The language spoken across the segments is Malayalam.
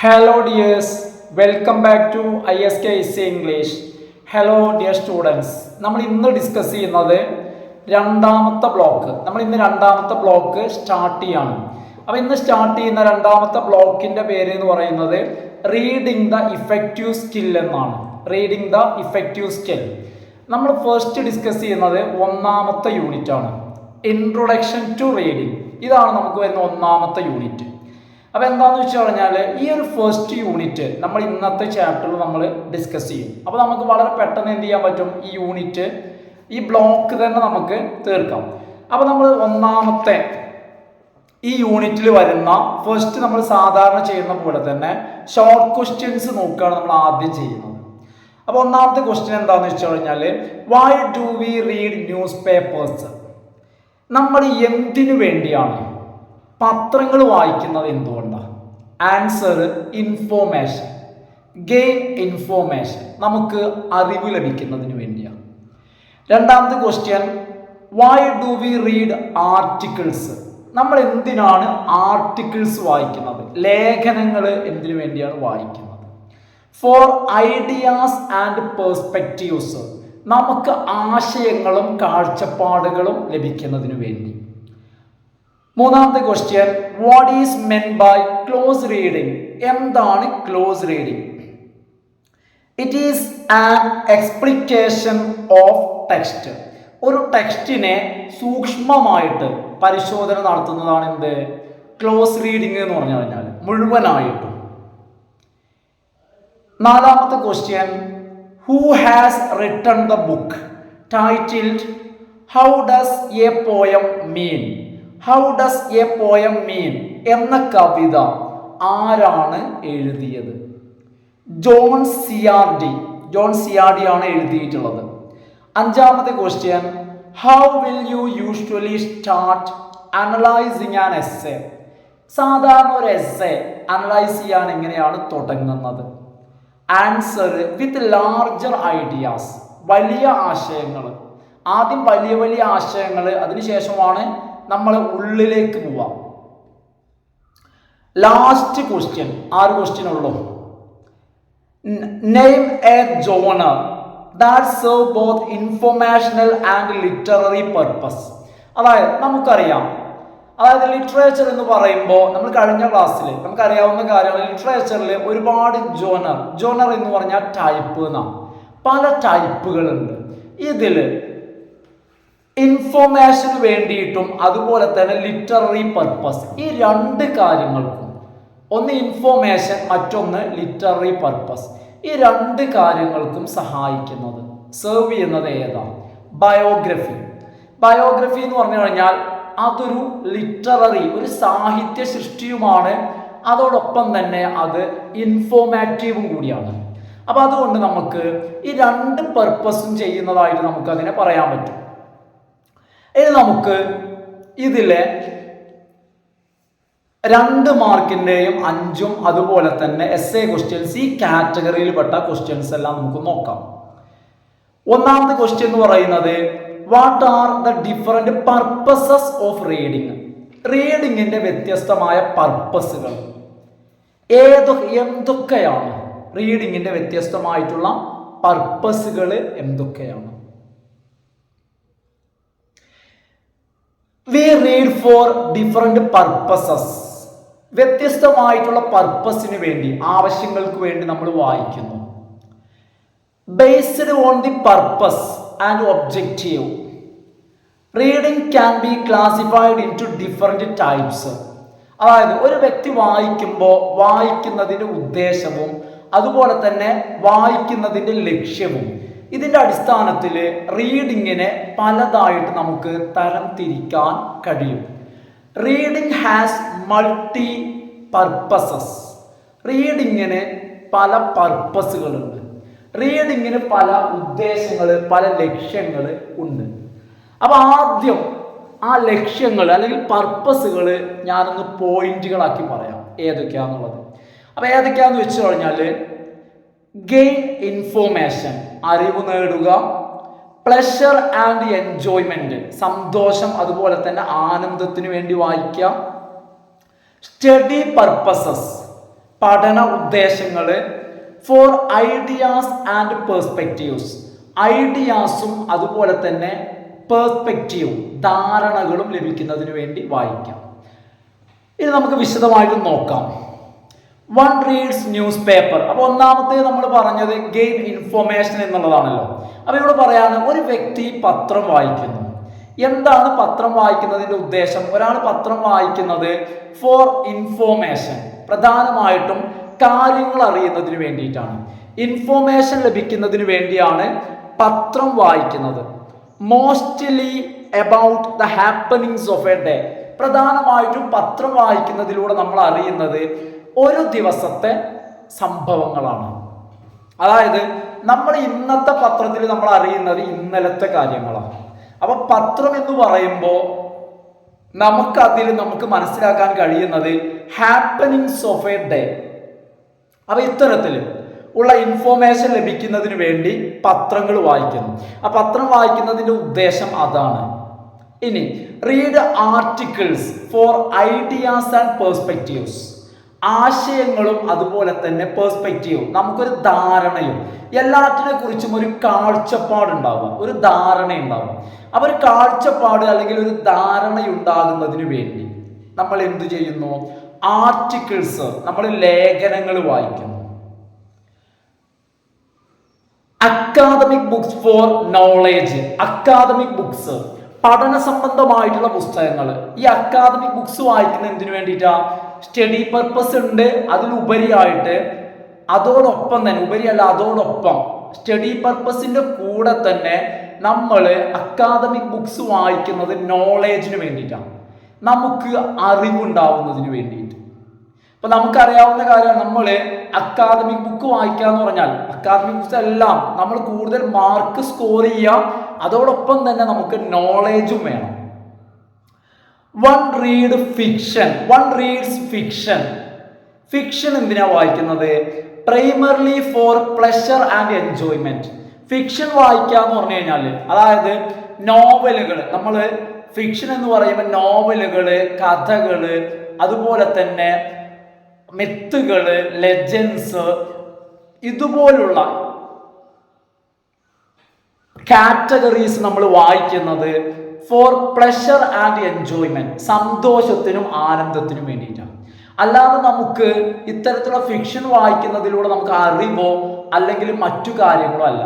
Hello dears, welcome back to ISK English. Hello dear students. നമ്മൾ ഇന്ന് ഡിസ്കസ് ചെയ്യുന്നത് രണ്ടാമത്തെ ബ്ലോക്ക് സ്റ്റാർട്ട് ചെയ്യാണ്. അപ്പോൾ ഇന്ന് സ്റ്റാർട്ട് ചെയ്യുന്ന രണ്ടാമത്തെ ബ്ലോക്കിന്റെ പേര് എന്ന് പറയുന്നത് റീഡിംഗ് ദ ഇഫക്റ്റീവ് സ്കിൽ എന്നാണ്. Reading the effective skill. നമ്മൾ ഫസ്റ്റ് ഡിസ്കസ് ചെയ്യുന്നത് ഒന്നാമത്തെ യൂണിറ്റ് ആണ്, ഇൻട്രൊഡക്ഷൻ ടു റീഡിംഗ്. ഇതാണ് നമുക്ക് വരുന്ന ഒന്നാമത്തെ യൂണിറ്റ്. അപ്പോൾ എന്താണെന്ന് വെച്ച് കഴിഞ്ഞാൽ ഈ ഒരു ഫസ്റ്റ് യൂണിറ്റ് നമ്മൾ ഇന്നത്തെ ചാപ്റ്ററിൽ നമ്മൾ ഡിസ്കസ് ചെയ്യും. അപ്പോൾ നമുക്ക് വളരെ പെട്ടെന്ന് എന്ത് ചെയ്യാൻ പറ്റും, ഈ യൂണിറ്റ് ഈ ബ്ലോക്ക് തന്നെ നമുക്ക് തീർക്കാം. അപ്പോൾ നമ്മൾ ഒന്നാമത്തെ ഈ യൂണിറ്റിൽ വരുന്ന ഫസ്റ്റ് നമ്മൾ സാധാരണ ചെയ്യുന്ന പോലെ തന്നെ ഷോർട്ട് ക്വസ്റ്റ്യൻസ് നോക്കുകയാണ് നമ്മൾ ആദ്യം ചെയ്യുന്നത്. അപ്പോൾ ഒന്നാമത്തെ ക്വസ്റ്റ്യൻ എന്താണെന്ന് വെച്ച് കഴിഞ്ഞാൽ why do we read news papers? നമ്മൾ എന്തിനു വേണ്ടിയാണ് പത്രങ്ങൾ വായിക്കുന്നത്? എന്തുകൊണ്ടാണ്? ആൻസർ ഇൻഫോർമേഷൻ, ഗെയിൻ ഇൻഫോർമേഷൻ, നമുക്ക് അറിവ് ലഭിക്കുന്നതിന് വേണ്ടിയാണ്. രണ്ടാമത്തെ question why do we read articles? നമ്മൾ എന്തിനാണ് ആർട്ടിക്കിൾസ് വായിക്കുന്നത്? ലേഖനങ്ങൾ എന്തിനു വേണ്ടിയാണ് വായിക്കുന്നത്? ഫോർ ഐഡിയാസ് ആൻഡ് പെർസ്പെക്റ്റീവ്സ്, നമുക്ക് ആശയങ്ങളും കാഴ്ചപ്പാടുകളും ലഭിക്കുന്നതിന് വേണ്ടി. മൂന്നാമത്തെ question what is meant by close reading? എന്താണ് close reading? It is an explication of text. ഒരു ടെക്സ്റ്റിനെ സൂക്ഷ്മമായിട്ട് പരിശോധന നടത്തുന്നതാണ് എന്ത്? ക്ലോസ് റീഡിംഗ് എന്ന് പറഞ്ഞു കഴിഞ്ഞാൽ മുഴുവനായിട്ടും. നാലാമത്തെ question who has written the book titled how does a poem mean? How does a poem mean എന്ന കവിത ആരാണ് എഴുതിയത്? ജോൺ സിയാർഡി ആണ് എഴുതിയിട്ടുള്ളത്. അഞ്ചാമത്തെ question how will you usually start analysing an essay? സാധാരണ ഒരു എസ്സേ അനലൈസ് ചെയ്യാൻ എങ്ങനെയാണ് തുടങ്ങുന്നത്? ആൻസർ വിത്ത് ലാർജർ ഐഡിയാസ്, വലിയ ആശയങ്ങൾ. ആദ്യം വലിയ വലിയ ആശയങ്ങൾ, അതിനുശേഷമാണ് നമ്മൾ ഉള്ളിലേക്ക് പോവാം. ലാസ്റ്റ് ക്വസ്റ്റ്യൻ, 6 ക്വസ്റ്റ്യൻ ഉള്ളൂ. Name A genre that serve both informational and literary purpose. അതായത് നമുക്കറിയാം, അതായത് ലിറ്ററേച്ചർ എന്ന് പറയുമ്പോൾ നമ്മൾ കഴിഞ്ഞ ക്ലാസ്സിൽ നമുക്കറിയാവുന്ന കാര്യമാണ്. ലിറ്ററേച്ചറിൽ ഒരുപാട് ജോണർ എന്ന് പറഞ്ഞാൽ ടൈപ്പ് എന്നാണ്. പല ടൈപ്പുകളുണ്ട്. ഇതിൽ ഇൻഫോർമേഷന് വേണ്ടിയിട്ടും അതുപോലെ തന്നെ ലിറ്റററി പർപ്പസ്, ഈ രണ്ട് കാര്യങ്ങൾക്കും, ഒന്ന് ഇൻഫോർമേഷൻ മറ്റൊന്ന് ലിറ്റററി പർപ്പസ്, ഈ രണ്ട് കാര്യങ്ങൾക്കും സഹായിക്കുന്നത് സെർവ് ചെയ്യുന്നത് ഏതാണ്? ബയോഗ്രഫി. ബയോഗ്രഫി എന്ന് പറഞ്ഞു കഴിഞ്ഞാൽ അതൊരു ലിറ്റററി, ഒരു സാഹിത്യ സൃഷ്ടിയുമാണ്, അതോടൊപ്പം തന്നെ അത് ഇൻഫോർമാറ്റീവും കൂടിയാണ്. അപ്പോൾ അതുകൊണ്ട് നമുക്ക് ഈ രണ്ട് പർപ്പസും ചെയ്യുന്നതായിട്ട് നമുക്ക് അതിനെ പറയാൻ പറ്റും. ഇനി നമുക്ക് ഇതിലെ 2 മാർക്കിൻ്റെയും 5 അതുപോലെ തന്നെ എസ്സേ ക്വസ്റ്റ്യൻസ്, ഈ കാറ്റഗറിയിൽപ്പെട്ട ക്വസ്റ്റ്യൻസ് എല്ലാം നമുക്ക് നോക്കാം. ഒന്നാമത്തെ ക്വസ്റ്റ്യൻ എന്ന് പറയുന്നത് what are the different purposes of reading? റീഡിങ്ങിന്റെ വ്യത്യസ്തമായ പർപ്പസുകൾ എന്തൊക്കെയാണ്? റീഡിങ്ങിന്റെ വ്യത്യസ്തമായിട്ടുള്ള പർപ്പസുകൾ എന്തൊക്കെയാണ്? We read for different purposes. വ്യത്യസ്തമായിട്ടുള്ള പർപ്പസിന് വേണ്ടി, ആവശ്യങ്ങൾക്ക് വേണ്ടി നമ്മൾ വായിക്കുന്നു. Based on the purpose and objective, reading can be classified into different types. അതായത് ഒരു വ്യക്തി വായിക്കുമ്പോൾ വായിക്കുന്നതിൻ്റെ ഉദ്ദേശവും അതുപോലെ തന്നെ വായിക്കുന്നതിൻ്റെ ലക്ഷ്യവും, ഇതിൻ്റെ അടിസ്ഥാനത്തിൽ റീഡിങ്ങിനെ പലതായിട്ട് നമുക്ക് തരം തിരിക്കാൻ കഴിയും. Reading has multi purposes. റീഡിങ്ങിന് പല പർപ്പസുകളുണ്ട്. റീഡിങ്ങിന് പല ഉദ്ദേശങ്ങൾ, പല ലക്ഷ്യങ്ങൾ ഉണ്ട്. അപ്പോൾ ആദ്യം ആ ലക്ഷ്യങ്ങൾ അല്ലെങ്കിൽ പർപ്പസുകൾ ഞാനൊന്ന് പോയിന്റുകളാക്കി പറയാം ഏതൊക്കെയാണെന്നുള്ളത്. അപ്പോൾ ഏതൊക്കെയാണെന്ന് വെച്ച് കഴിഞ്ഞാൽ ഗെയിൻ ഇൻഫോർമേഷൻ, അറിവ് നേടുക. പ്ലഷർ ആൻഡ് എൻജോയ്മെന്റ്, സന്തോഷം അതുപോലെ തന്നെ ആനന്ദത്തിന് വേണ്ടി വായിക്കുക. സ്റ്റഡി പർപ്പസസ്, പഠന ഉദ്ദേശങ്ങൾ, ഫോർ ഐഡിയാസ് ആൻഡ് പെർസ്പെക്റ്റീവ്സ്, ഐഡിയാസും അതുപോലെ തന്നെ പെർസ്പെക്റ്റീവും ധാരണകളും ലഭിക്കുന്നതിന് വേണ്ടി വായിക്കാം. ഇനി നമുക്ക് വിശദമായിട്ട് നോക്കാം. One reads news paper. അപ്പോൾ ഒന്നാമത്തെ നമ്മൾ പറഞ്ഞത് ഗെയിൻ ഇൻഫോർമേഷൻ എന്നുള്ളതാണല്ലോ. അപ്പോൾ ഇവിടെ പറയാണ് ഒരു വ്യക്തി പത്രം വായിക്കുന്നു. എന്താണ് പത്രം വായിക്കുന്നതിൻ്റെ ഉദ്ദേശം? ഒരാൾ പത്രം വായിക്കുന്നത് ഫോർ ഇൻഫോർമേഷൻ, പ്രധാനമായിട്ടും കാര്യങ്ങൾ അറിയുന്നതിന് വേണ്ടിയിട്ടാണ്, ഇൻഫോർമേഷൻ ലഭിക്കുന്നതിന് വേണ്ടിയാണ് പത്രം വായിക്കുന്നത്. Mostly about the happenings of A day, പ്രധാനമായിട്ടും പത്രം വായിക്കുന്നതിലൂടെ നമ്മൾ അറിയുന്നത് ഒരു ദിവസത്തെ സംഭവങ്ങളാണ്. അതായത് നമ്മൾ ഇന്നത്തെ പത്രത്തിൽ നമ്മൾ അറിയുന്നത് ഇന്നലത്തെ കാര്യങ്ങളാണ്. അപ്പൊ പത്രം എന്ന് പറയുമ്പോൾ നമുക്ക് മനസ്സിലാക്കാൻ കഴിയുന്നത് ഹാപ്പനിങ്സ് ഓഫ് എ ഡേ. അപ്പൊ ഇത്തരത്തിൽ ഉള്ള ഇൻഫോർമേഷൻ ലഭിക്കുന്നതിന് വേണ്ടി പത്രങ്ങൾ വായിക്കുന്നു. ആ പത്രം വായിക്കുന്നതിന്റെ ഉദ്ദേശം അതാണ്. ഇനി read articles for ideas and perspectives, ആശയങ്ങളും അതുപോലെ തന്നെ പെർസ്പെക്റ്റീവും, നമുക്കൊരു ധാരണയും എല്ലാറ്റിനെ കുറിച്ചും ഒരു കാഴ്ചപ്പാടുണ്ടാവുക, ഒരു ധാരണയുണ്ടാവുക. അപ്പോൾ ഒരു കാഴ്ചപ്പാട് അല്ലെങ്കിൽ ഒരു ധാരണയുണ്ടാകുന്നതിന് വേണ്ടി നമ്മൾ എന്തു ചെയ്യുന്നു? ആർട്ടിക്കിൾസ്, നമ്മൾ ലേഖനങ്ങൾ വായിക്കുന്നു. Academic books four knowledge, academic books പഠന സംബന്ധമായിട്ടുള്ള പുസ്തകങ്ങൾ. ഈ അക്കാദമിക് ബുക്സ് വായിക്കുന്ന എന്തിനു വേണ്ടിയിട്ടാ? സ്റ്റഡി പർപ്പസ് ഉണ്ട്. അതിലുപരിയായിട്ട് അതോടൊപ്പം തന്നെ, ഉപരിയല്ല അതോടൊപ്പം സ്റ്റഡി പർപ്പസിന്റെ കൂടെ തന്നെ നമ്മൾ അക്കാദമിക് ബുക്സ് വായിക്കുന്നത് നോളേജിന് വേണ്ടിയിട്ടാണ്, നമുക്ക് അറിവുണ്ടാവുന്നതിന് വേണ്ടിയിട്ട്. അപ്പൊ നമുക്കറിയാവുന്ന കാര്യമാണ്, നമ്മൾ അക്കാദമിക് ബുക്ക് വായിക്കുക എന്ന് പറഞ്ഞാൽ അക്കാദമിക് ബുക്സ് എല്ലാം നമ്മൾ കൂടുതൽ മാർക്ക് സ്കോർ ചെയ്യാം, അതോടൊപ്പം തന്നെ നമുക്ക് നോളേജും വേണം. One read fiction, one reads fiction. Fiction എന്തിനാ വായിക്കുന്നത്? Primarily four pleasure and enjoyment. Fiction വായിക്കുക എന്ന് പറഞ്ഞു കഴിഞ്ഞാൽ, അതായത് നോവലുകൾ, നമ്മൾ ഫിക്ഷൻ എന്ന് പറയുമ്പോൾ നോവലുകള്, കഥകള്, അതുപോലെ തന്നെ മിത്തുകള്, ലെജൻസ്, ഇതുപോലുള്ള കാറ്റഗറീസ് നമ്മൾ വായിക്കുന്നത് ഫോർ പ്ലഷർ ആൻഡ് എൻജോയ്മെന്റ്, സന്തോഷത്തിനും ആനന്ദത്തിനും വേണ്ടിയിട്ടാണ്. അല്ലാതെ നമുക്ക് ഇത്തരത്തിലുള്ള ഫിക്ഷൻ വായിക്കുന്നതിലൂടെ നമുക്ക് അറിവോ അല്ലെങ്കിൽ മറ്റു കാര്യങ്ങളോ അല്ല.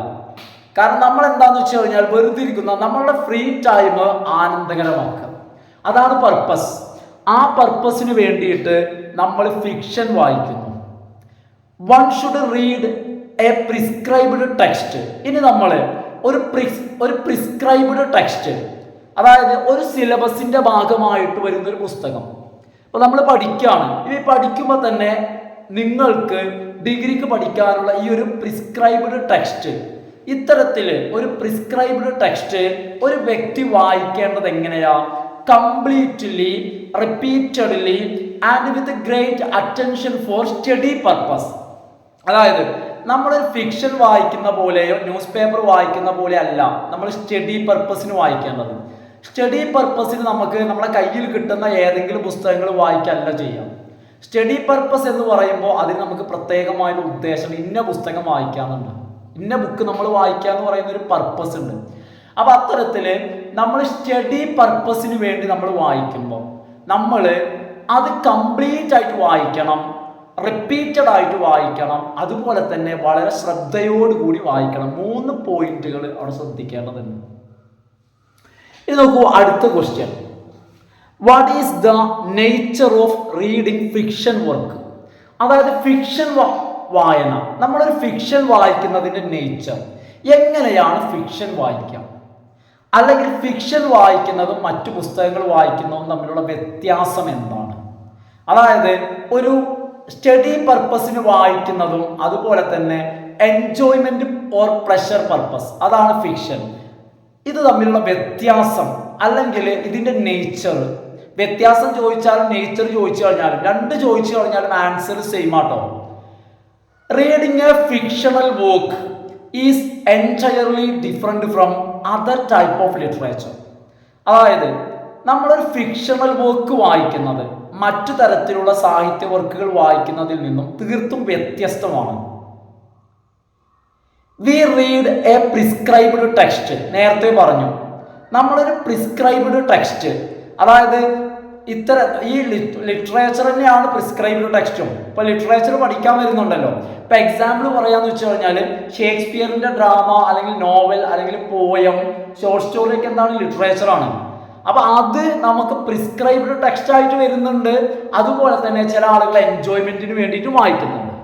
കാരണം നമ്മൾ എന്താന്ന് വെച്ച് കഴിഞ്ഞാൽ വെറുതെ ഇരിക്കുന്ന നമ്മളുടെ ഫ്രീ ടൈം ആനന്ദകരമാക്കുക, അതാണ് പർപ്പസ്. ആ പർപ്പസിന് വേണ്ടിയിട്ട് നമ്മൾ ഫിക്ഷൻ വായിക്കുന്നു. One should read A prescribed text. ഇനി നമ്മൾ ഒരു പ്രിസ്ക്രൈബ്ഡ് ടെക്സ്റ്റ്, അതായത് ഒരു സിലബസിന്റെ ഭാഗമായിട്ട് വരുന്ന ഒരു പുസ്തകം. അപ്പോൾ നമ്മൾ പഠിക്കുകയാണ്, ഈ പഠിക്കുമ്പോൾ തന്നെ നിങ്ങൾക്ക് ഡിഗ്രിക്ക് പഠിക്കാനുള്ള ഈ ഒരു പ്രിസ്ക്രൈബ്ഡ് ടെക്സ്റ്റ്, ഇത്തരത്തിൽ ഒരു പ്രിസ്ക്രൈബ്ഡ് ടെക്സ്റ്റ് ഒരു വ്യക്തി വായിക്കേണ്ടത് എങ്ങനെയാ? Completely, repeatedly and with great attention for study purpose. അതായത് നമ്മളൊരു ഫിക്ഷൻ വായിക്കുന്ന പോലെയോ ന്യൂസ് പേപ്പർ വായിക്കുന്ന പോലെ അല്ല നമ്മൾ സ്റ്റഡി പർപ്പസിന് വായിക്കേണ്ടത്. സ്റ്റഡി പർപ്പസിന് നമുക്ക് നമ്മുടെ കയ്യിൽ കിട്ടുന്ന ഏതെങ്കിലും പുസ്തകങ്ങൾ വായിക്കല്ല ചെയ്യാം. സ്റ്റഡി പർപ്പസ് എന്ന് പറയുമ്പോൾ അതിന് നമുക്ക് പ്രത്യേകമായൊരു ഉദ്ദേശം, ഇന്ന പുസ്തകം വായിക്കാന്നുണ്ട്, ഇന്ന ബുക്ക് നമ്മൾ വായിക്കുക എന്ന് പറയുന്ന ഒരു പർപ്പസ് ഉണ്ട്. അപ്പൊ അത്തരത്തില് നമ്മൾ സ്റ്റഡി പർപ്പസിന് വേണ്ടി നമ്മൾ വായിക്കുമ്പോൾ നമ്മൾ അത് കംപ്ലീറ്റ് ആയിട്ട് വായിക്കണം, റിപ്പീറ്റഡ് ആയിട്ട് വായിക്കണം, അതുപോലെ തന്നെ വളരെ ശ്രദ്ധയോടുകൂടി വായിക്കണം. 3 പോയിന്റുകൾ അവിടെ ശ്രദ്ധിക്കേണ്ടതുണ്ട്. ഇനി നോക്കൂ, അടുത്ത question. What is the nature of reading fiction work? അതായത് ഫിക്ഷൻ വായന, നമ്മളൊരു ഫിക്ഷൻ വായിക്കുന്നതിന്റെ നേച്ചർ, എങ്ങനെയാണ് ഫിക്ഷൻ വായിക്കുക, അല്ലെങ്കിൽ ഫിക്ഷൻ വായിക്കുന്നതും മറ്റു പുസ്തകങ്ങൾ വായിക്കുന്നതും തമ്മിലുള്ള വ്യത്യാസം എന്താണ്? അതായത് ഒരു സ്റ്റഡി പർപ്പസിന് വായിക്കുന്നതും അതുപോലെ തന്നെ എൻജോയ്മെന്റ് ഓർ പ്ലഷർ പർപ്പസ്, അതാണ് ഫിക്ഷൻ. ഇത് തമ്മിലുള്ള വ്യത്യാസം അല്ലെങ്കിൽ ഇതിന്റെ നേച്ചർ, വ്യത്യാസം ചോദിച്ചാലും നേച്ചർ ചോദിച്ചു കഴിഞ്ഞാലും, രണ്ട് ചോദിച്ചു കഴിഞ്ഞാലും ആൻസർ സെയിം ആട്ടോ. Reading A fictional work is entirely different from other type of literature. അതായത് നമ്മളൊരു ഫിക്ഷണൽ വർക്ക് വായിക്കുന്നത് മറ്റു തരത്തിലുള്ള സാഹിത്യ വർക്കുകൾ വായിക്കുന്നതിൽ നിന്നും തീർത്തും വ്യത്യസ്തമാണ്. V read A prescribed text. നേരത്തെ പറഞ്ഞു, നമ്മളൊരു പ്രിസ്ക്രൈബ്ഡ് ടെക്സ്റ്റ്, അതായത് ഈ ലിറ്ററേച്ചർ തന്നെയാണ് പ്രിസ്ക്രൈബ്ഡ് ടെക്സ്റ്റും. ഇപ്പൊ ലിറ്ററേച്ചർ പഠിക്കാൻ വരുന്നുണ്ടല്ലോ. ഇപ്പൊ എക്സാമ്പിൾ പറയാന്ന് വെച്ച് കഴിഞ്ഞാൽ ഷേക്സ്പിയറിന്റെ ഡ്രാമ അല്ലെങ്കിൽ നോവൽ അല്ലെങ്കിൽ പോയം, ഷോർട്ട് സ്റ്റോറി ഒക്കെ എന്താണ്, ലിറ്ററേച്ചർ ആണ്. അപ്പൊ അത് നമുക്ക് പ്രിസ്ക്രൈബ്ഡ് ടെക്സ്റ്റ് ആയിട്ട് വരുന്നുണ്ട്. അതുപോലെ തന്നെ ചില ആളുകൾ എൻജോയ്മെന്റിന് വേണ്ടിയിട്ട് വായിക്കുന്നുണ്ട്.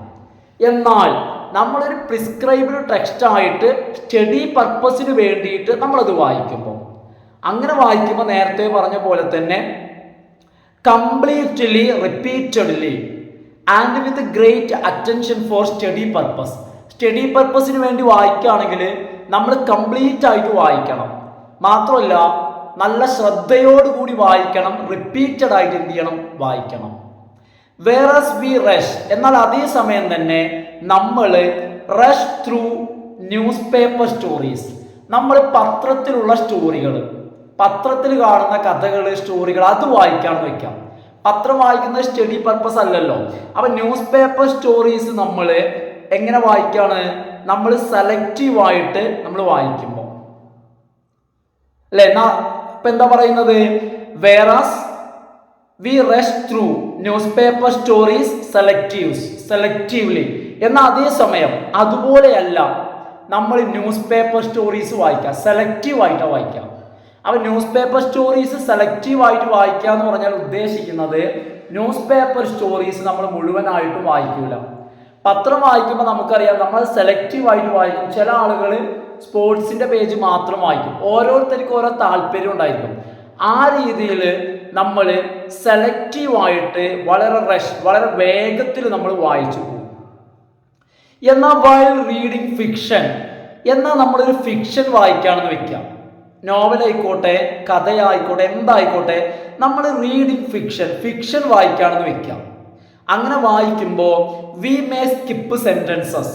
എന്നാൽ നമ്മളൊരു പ്രിസ്ക്രൈബ്ഡ് ടെക്സ്റ്റ് ആയിട്ട് സ്റ്റഡി പർപ്പസിന് വേണ്ടിയിട്ട് നമ്മളത് വായിക്കുമ്പോൾ, അങ്ങനെ വായിക്കുമ്പോൾ നേരത്തെ പറഞ്ഞ പോലെ തന്നെ completely, repeatedly and with great attention for study purpose. Study പർപ്പസിന് വേണ്ടി വായിക്കുകയാണെങ്കിൽ നമ്മൾ കംപ്ലീറ്റ് ആയിട്ട് വായിക്കണം. മാത്രമല്ല നല്ല ശ്രദ്ധയോടുകൂടി വായിക്കണം. റിപ്പീറ്റഡ് ആയിട്ട് എന്ത് ചെയ്യണം, വായിക്കണം. വേറസ് വി റഷ്, എന്നാൽ അതേ സമയം തന്നെ നമ്മൾ rush through news paper stories. നമ്മൾ പത്രത്തിലുള്ള സ്റ്റോറികൾ, പത്രത്തിൽ കാണുന്ന കഥകൾ, സ്റ്റോറികൾ, അത് വായിക്കാമെന്ന് വെക്കാം. പത്രം വായിക്കുന്നത് സ്റ്റഡി പർപ്പസ് അല്ലല്ലോ. അപ്പൊ ന്യൂസ് പേപ്പർ സ്റ്റോറീസ് നമ്മൾ എങ്ങനെ വായിക്കാണ്, നമ്മൾ സെലക്റ്റീവായിട്ട് നമ്മൾ വായിക്കുമ്പോൾ അല്ലെ. ഇപ്പൊ എന്താ പറയുന്നത്, whereas we rush through news paper stories selectively. എന്നാൽ അതേസമയം അതുപോലെയല്ല നമ്മൾ ന്യൂസ് പേപ്പർ സ്റ്റോറീസ് വായിക്കാം, സെലക്റ്റീവായിട്ടാണ് വായിക്കാം. അപ്പൊ ന്യൂസ് പേപ്പർ സ്റ്റോറീസ് സെലക്റ്റീവായിട്ട് വായിക്കുക എന്ന് പറഞ്ഞാൽ ഉദ്ദേശിക്കുന്നത് ന്യൂസ് പേപ്പർ സ്റ്റോറീസ് നമ്മൾ മുഴുവനായിട്ടും വായിക്കൂല. പത്രം വായിക്കുമ്പോൾ നമുക്കറിയാം നമ്മൾ സെലക്റ്റീവായിട്ട് വായിക്കും. ചില ആളുകൾ സ്പോർട്സിന്റെ പേജ് മാത്രം വായിക്കും. ഓരോരുത്തർക്കും ഓരോ താല്പര്യം ഉണ്ടായിരിക്കും. ആ രീതിയിൽ നമ്മൾ സെലക്റ്റീവായിട്ട് വളരെ വേഗത്തിൽ നമ്മൾ വായിച്ചു പോകും. എന്നാൽ വൈൽ റീഡിങ് ഫിക്ഷൻ, എന്നാൽ നമ്മളൊരു ഫിക്ഷൻ വായിക്കുകയാണെന്ന് വെക്കാം, നോവലായിക്കോട്ടെ കഥയായിക്കോട്ടെ എന്തായിക്കോട്ടെ, നമ്മൾ റീഡിങ് ഫിക്ഷൻ വായിക്കുകയാണെന്ന് വെക്കാം. അങ്ങനെ വായിക്കുമ്പോൾ വി മേ സ്കിപ്പ് സെന്റൻസസ്.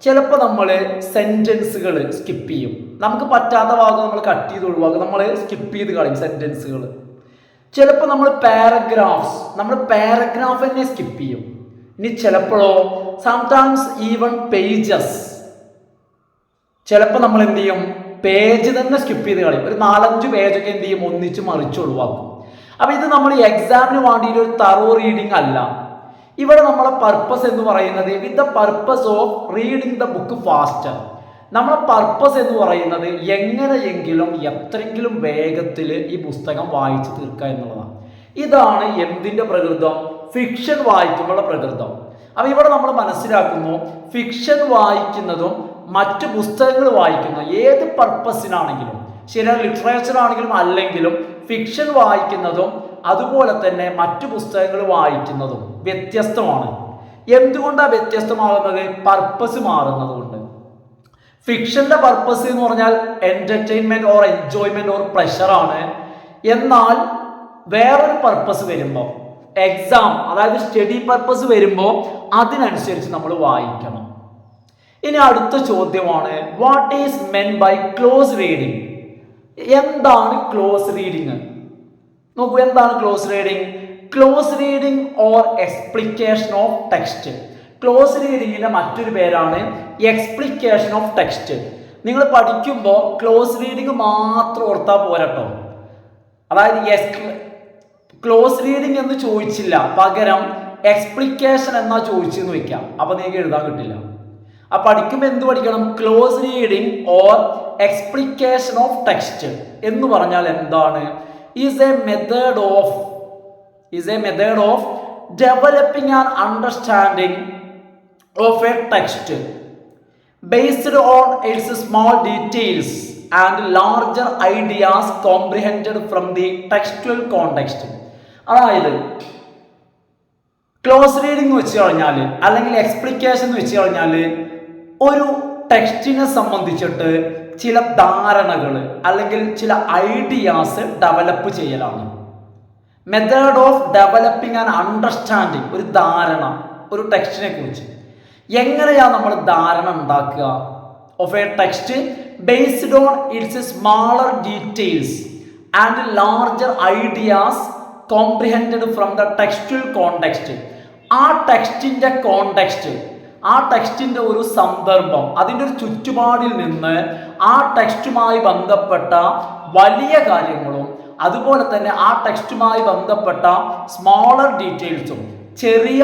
ചിലപ്പോൾ നമ്മൾ സെന്റൻസുകൾ സ്കിപ്പ് ചെയ്യും. നമുക്ക് പറ്റാത്ത ഭാഗം നമ്മൾ കട്ട് ചെയ്ത് ഒഴിവാക്കും, നമ്മൾ സ്കിപ്പ് ചെയ്ത് കളയും സെന്റൻസുകൾ. ചിലപ്പോൾ നമ്മൾ പാരഗ്രാഫ് തന്നെ സ്കിപ്പ് ചെയ്യും. ഇനി ചിലപ്പോഴോ സംടൈംസ് ഈവൻ പേജസ്, ചിലപ്പോൾ നമ്മൾ എന്ത് ചെയ്യും, പേജ് തന്നെ സ്കിപ്പ് ചെയ്ത് കളയും. ഒരു 4-5 പേജൊക്കെ എന്ത് ചെയ്യും, ഒന്നിച്ച് മറിച്ച് ഒഴിവാക്കും. അപ്പൊ ഇത് നമ്മൾ എക്സാമിന് വേണ്ടിയിട്ട് ഒരു തറോ റീഡിംഗ് അല്ല. ഇവിടെ നമ്മളെ പർപ്പസ് എന്ന് പറയുന്നത് with the purpose of reading the book faster. നമ്മളെ പർപ്പസ് എന്ന് പറയുന്നത് എങ്ങനെയെങ്കിലും എത്രയെങ്കിലും വേഗത്തിൽ ഈ പുസ്തകം വായിച്ചു തീർക്കുക എന്നുള്ളതാണ്. ഇതാണ് എന്തിന്റെ പ്രകൃതം, ഫിക്ഷൻ വായിക്കുമ്പോഴുള്ള പ്രകൃതം. അപ്പൊ ഇവിടെ നമ്മൾ മനസ്സിലാക്കുന്നു, ഫിക്ഷൻ വായിക്കുന്നതും മറ്റു പുസ്തകങ്ങൾ വായിക്കുന്ന ഏത് പർപ്പസിനാണെങ്കിലും ശരി, ലിറ്ററേച്ചർ ആണെങ്കിലും അല്ലെങ്കിലും ഫിക്ഷൻ വായിക്കുന്നതും അതുപോലെ തന്നെ മറ്റു പുസ്തകങ്ങൾ വായിക്കുന്നതും വ്യത്യസ്തമാണ്. എന്തുകൊണ്ടാണ് വ്യത്യസ്തമാകുന്നത്? പർപ്പസ് മാറുന്നത് കൊണ്ട്. ഫിക്ഷന്റെ പർപ്പസ് എന്ന് പറഞ്ഞാൽ entertainment or enjoyment or pleasure ആണ്. എന്നാൽ വേറൊരു പർപ്പസ് വരുമ്പോൾ, എക്സാം അതായത് സ്റ്റഡി പർപ്പസ് വരുമ്പോൾ അതിനനുസരിച്ച് നമ്മൾ വായിക്കണം. ഇനി അടുത്ത ചോദ്യമാണ്, what is meant by close reading? എന്താണ് ക്ലോസ് റീഡിങ്? നോക്കൂ, എന്താണ് close reading? Close reading or explication of text. Close റീഡിങ്ങിന്റെ മറ്റൊരു പേരാണ് എക്സ്പ്ലിക്കേഷൻ ഓഫ് ടെക്സ്റ്റ്. നിങ്ങൾ പഠിക്കുമ്പോൾ ക്ലോസ് റീഡിങ് മാത്രം ഓർത്താൽ പോരട്ടോ. അതായത് ക്ലോസ് റീഡിങ് എന്ന് ചോദിച്ചില്ല, പകരം എക്സ്പ്ലിക്കേഷൻ എന്നാ ചോദിച്ചെന്ന് വെക്കാം. അപ്പൊ നിങ്ങൾക്ക് എഴുതാൻ കിട്ടില്ല. ആ പഠിക്കുമ്പോൾ എന്ത് പഠിക്കണം? Close reading or explication of text എന്ന് പറഞ്ഞാൽ എന്താണ്? Is a method of developing an understanding of a text based on its small details and larger ideas comprehended from the textual context. അതായത് ക്ലോസ് റീഡിംഗ് വെച്ച് കഴിഞ്ഞാൽ അല്ലെങ്കിൽ എക്സ്പ്ലിക്കേഷൻ എന്ന് വെച്ച് കഴിഞ്ഞാൽ ഒരു ടെക്സ്റ്റിനെ സംബന്ധിച്ചിട്ട് ചില ധാരണകൾ അല്ലെങ്കിൽ ചില ഐഡിയാസ് ഡെവലപ്പ് ചെയ്യലാണ്. Method of developing and understanding, ഒരു ധാരണ ഒരു ടെക്സ്റ്റിനെ കുറിച്ച്. എങ്ങനെയാണ് നമ്മൾ ധാരണ ഉണ്ടാക്കുക? Of a text based on its smaller details and larger ideas comprehended from the textual context. ആ ടെക്സ്റ്റിന്റെ കോണ്ടെക്സ്റ്റ്, ആ ടെക്സ്റ്റിന്റെ ഒരു സന്ദർഭം, അതിൻ്റെ ഒരു ചുറ്റുപാടിൽ നിന്ന് ആ ടെക്സ്റ്റുമായി ബന്ധപ്പെട്ട വലിയ കാര്യങ്ങളും അതുപോലെ തന്നെ ആ ടെക്സ്റ്റുമായി ബന്ധപ്പെട്ട സ്മോളർ ഡീറ്റെയിൽസും, ചെറിയ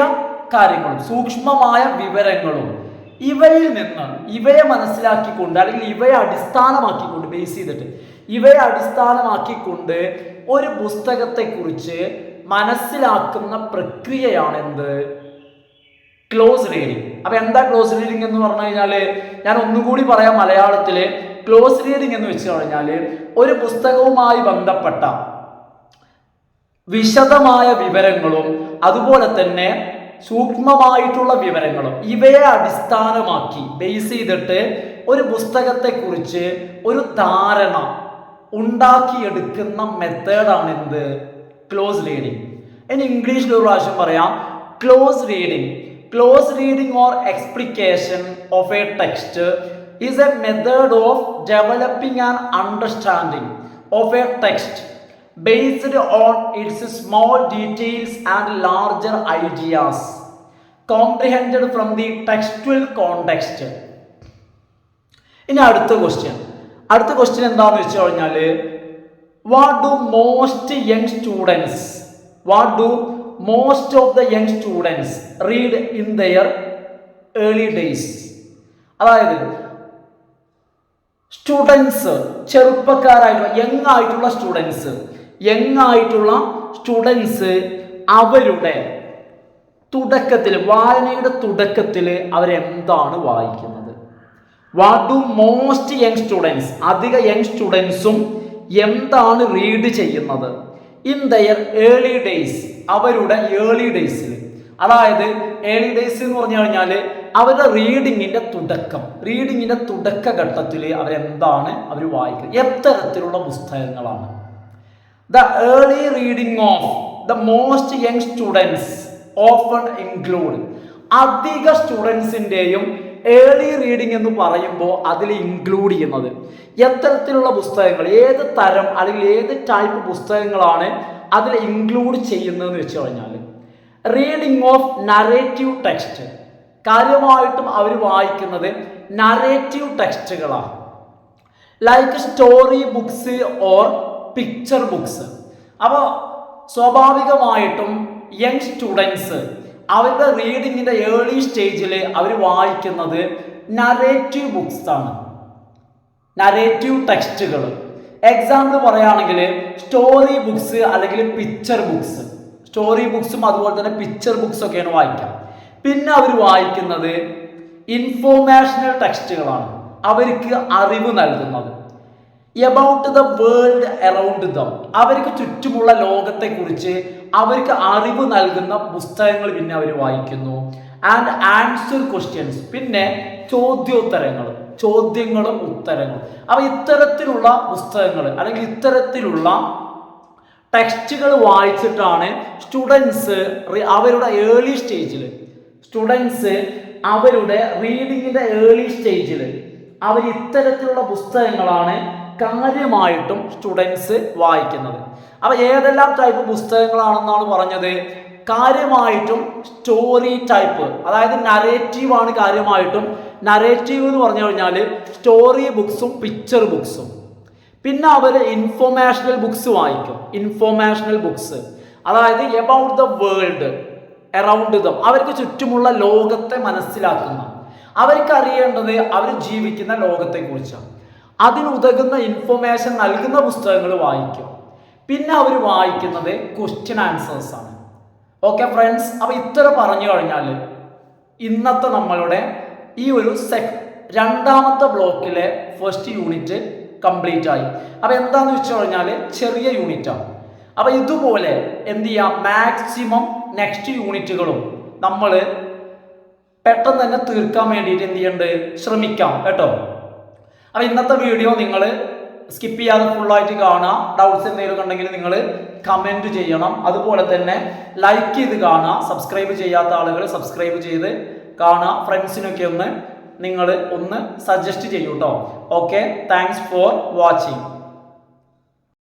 കാര്യങ്ങളും സൂക്ഷ്മമായ വിവരങ്ങളും, ഇവയിൽ നിന്ന് ഇവയെ മനസ്സിലാക്കിക്കൊണ്ട് അല്ലെങ്കിൽ ഇവയെ അടിസ്ഥാനമാക്കിക്കൊണ്ട് ബേസ് ചെയ്തിട്ട് ഇവയെ അടിസ്ഥാനമാക്കിക്കൊണ്ട് ഒരു പുസ്തകത്തെക്കുറിച്ച് മനസ്സിലാക്കുന്ന പ്രക്രിയയാണ് എന്ത്? Close reading. അപ്പൊ എന്താ ക്ലോസ് റീഡിങ് എന്ന് പറഞ്ഞു കഴിഞ്ഞാല്, ഞാൻ ഒന്നുകൂടി പറയാം മലയാളത്തില്. ക്ലോസ് റീഡിങ് എന്ന് വെച്ച് കഴിഞ്ഞാല് ഒരു പുസ്തകവുമായി ബന്ധപ്പെട്ട വിശദമായ വിവരങ്ങളും അതുപോലെ തന്നെ സൂക്ഷ്മമായിട്ടുള്ള വിവരങ്ങളും ഇവയെ അടിസ്ഥാനമാക്കി ബേസ് ചെയ്തിട്ട് ഒരു പുസ്തകത്തെക്കുറിച്ച് ഒരു ധാരണ ഉണ്ടാക്കിയെടുക്കുന്ന മെത്തേഡാണ് എന്ത്? Close reading. ഇനി ഇംഗ്ലീഷിൽ ഒരു പ്രാവശ്യം പറയാം, close reading. Close reading or explication of a text is a method of developing an understanding of a text based on its small details and larger ideas comprehended from the textual context. ഇനി അടുത്ത ക്വസ്റ്റ്യൻ എന്താണെന്ന് വെച്ച് കഴിഞ്ഞാൽ, what do most young of the young students read in their early days? അതായത് സ്റ്റുഡൻസ്, ചെറുപ്പക്കാരായിട്ടുള്ള യങ് ആയിട്ടുള്ള സ്റ്റുഡൻസ് അവരുടെ തുടക്കത്തിൽ, വായനയുടെ തുടക്കത്തിൽ അവരെന്താണ് വായിക്കുന്നത്? What do most young students, അധിക യങ് സ്റ്റുഡൻസും എന്താണ് റീഡ് ചെയ്യുന്നത്? ഇൻ ദയർ ഏർലി ഡേയ്സ്, അവരുടെ ഏർലി ഡേയ്സിൽ. അതായത് ഏർലി ഡേയ്സ് എന്ന് പറഞ്ഞു കഴിഞ്ഞാൽ അവരുടെ റീഡിങ്ങിന്റെ തുടക്കഘട്ടത്തിൽ അവരെന്താണ് അവർ വായിക്കുന്നത്, എത്തരത്തിലുള്ള പുസ്തകങ്ങളാണ്? The early reading of the most young students often include, അധിക സ്റ്റുഡൻസിൻ്റെയും ഏർലി റീഡിംഗ് എന്ന് പറയുമ്പോൾ അതിൽ ഇൻക്ലൂഡ് ചെയ്യുന്നത് എത്തരത്തിലുള്ള പുസ്തകങ്ങൾ, ഏത് തരം അല്ലെങ്കിൽ ഏത് ടൈപ്പ് പുസ്തകങ്ങളാണ് അതിൽ ഇൻക്ലൂഡ് ചെയ്യുന്നതെന്ന് വെച്ച് കഴിഞ്ഞാൽ, റീഡിംഗ് ഓഫ് നറേറ്റീവ് ടെക്സ്റ്റ്, കാര്യമായിട്ടും അവർ വായിക്കുന്നത് നറേറ്റീവ് ടെക്സ്റ്റുകളാണ്. Like story books or picture books. അപ്പോൾ സ്വാഭാവികമായിട്ടും യങ് സ്റ്റുഡൻസ് അവരുടെ റീഡിങ്ങിൻ്റെ ഏർലി സ്റ്റേജിൽ അവർ വായിക്കുന്നത് നറേറ്റീവ് ബുക്സ് ആണ്, നറേറ്റീവ് ടെക്സ്റ്റുകൾ. എക്സാമ്പിൾ പറയുകയാണെങ്കിൽ സ്റ്റോറി ബുക്സ് അല്ലെങ്കിൽ പിക്ചർ ബുക്സ്. സ്റ്റോറി ബുക്സും അതുപോലെ തന്നെ പിക്ചർ ബുക്സ് ഒക്കെയാണ് വായിക്കുക. പിന്നെ അവർ വായിക്കുന്നത് ഇൻഫോർമേഷണൽ ടെക്സ്റ്റുകളാണ്, അവർക്ക് അറിവ് നൽകുന്നത്. About the world around dum, അവർക്ക് ചുറ്റുമുള്ള ലോകത്തെക്കുറിച്ച് അവർക്ക് അറിവ് നൽകുന്ന പുസ്തകങ്ങൾ പിന്നെ അവർ വായിക്കുന്നു. ആൻഡ് ആൻസർ ക്വസ്റ്റ്യൻസ്, പിന്നെ ചോദ്യങ്ങളും ഉത്തരങ്ങളും. അപ്പോൾ ഇത്തരത്തിലുള്ള പുസ്തകങ്ങൾ അല്ലെങ്കിൽ ഇത്തരത്തിലുള്ള ടെക്സ്റ്റുകൾ വായിച്ചിട്ടാണ് സ്റ്റുഡൻസ് അവരുടെ ഏർലി സ്റ്റേജിൽ, അവരുടെ റീഡിങ്ങിൻ്റെ ഏർലി സ്റ്റേജിൽ അവർ ഇത്തരത്തിലുള്ള പുസ്തകങ്ങളാണ് കാര്യമായിട്ടും സ്റ്റുഡൻസ് വായിക്കുന്നത്. അപ്പോൾ ഏതെല്ലാം ടൈപ്പ് പുസ്തകങ്ങളാണെന്നാണ് പറഞ്ഞത്? കാര്യമായിട്ടും സ്റ്റോറി ടൈപ്പ്, അതായത് നറേറ്റീവാണ് കാര്യമായിട്ടും. നറേറ്റീവ് എന്ന് പറഞ്ഞു കഴിഞ്ഞാൽ സ്റ്റോറി ബുക്സും പിക്ചർ ബുക്സും. പിന്നെ അവർ ഇൻഫോർമേഷണൽ ബുക്സ് വായിക്കും. ഇൻഫോർമേഷണൽ ബുക്സ് അതായത് about the world around dum, അവർക്ക് ചുറ്റുമുള്ള ലോകത്തെ മനസ്സിലാക്കുന്ന, അവർക്ക് അറിയേണ്ടത് അവർ ജീവിക്കുന്ന ലോകത്തെക്കുറിച്ചാണ്. അതിനുതകുന്ന ഇൻഫോർമേഷൻ നൽകുന്ന പുസ്തകങ്ങൾ വായിക്കും. പിന്നെ അവർ വായിക്കുന്നത് ക്വസ്റ്റ്യൻ ആൻസേഴ്സ് ആണ്. ഓക്കെ ഫ്രണ്ട്സ്, അപ്പോൾ ഇത്ര പറഞ്ഞു കഴിഞ്ഞാൽ ഇന്നത്തെ നമ്മളുടെ ഈ ഒരു രണ്ടാമത്തെ ബ്ലോക്കിലെ ഫസ്റ്റ് യൂണിറ്റ് കംപ്ലീറ്റ് ആയി. അപ്പോൾ എന്താന്ന് വെച്ച് കഴിഞ്ഞാൽ ചെറിയ യൂണിറ്റാണ്. അപ്പോൾ ഇതുപോലെ എന്ത് ചെയ്യാം, മാക്സിമം നെക്സ്റ്റ് യൂണിറ്റുകളും നമ്മൾ പെട്ടെന്ന് തന്നെ തീർക്കാൻ വേണ്ടിയിട്ട് എന്ത് ചെയ്യേണ്ടത്, ശ്രമിക്കാം കേട്ടോ. അപ്പോൾ ഇന്നത്തെ വീഡിയോ നിങ്ങൾ സ്കിപ്പ് ചെയ്യാതെ ഫുള്ളായിട്ട് കാണുക. ഡൗട്ട്സ് എന്തെങ്കിലും ഉണ്ടെങ്കിൽ നിങ്ങൾ കമൻറ്റ് ചെയ്യണം. അതുപോലെ തന്നെ ലൈക്ക് ചെയ്ത് കാണുക. സബ്സ്ക്രൈബ് ചെയ്യാത്ത ആളുകൾ സബ്സ്ക്രൈബ് ചെയ്ത് കാണുക. ഫ്രണ്ട്സിനൊക്കെ ഒന്ന് സജസ്റ്റ് ചെയ്യൂ കേട്ടോ. Okay, thanks for watching.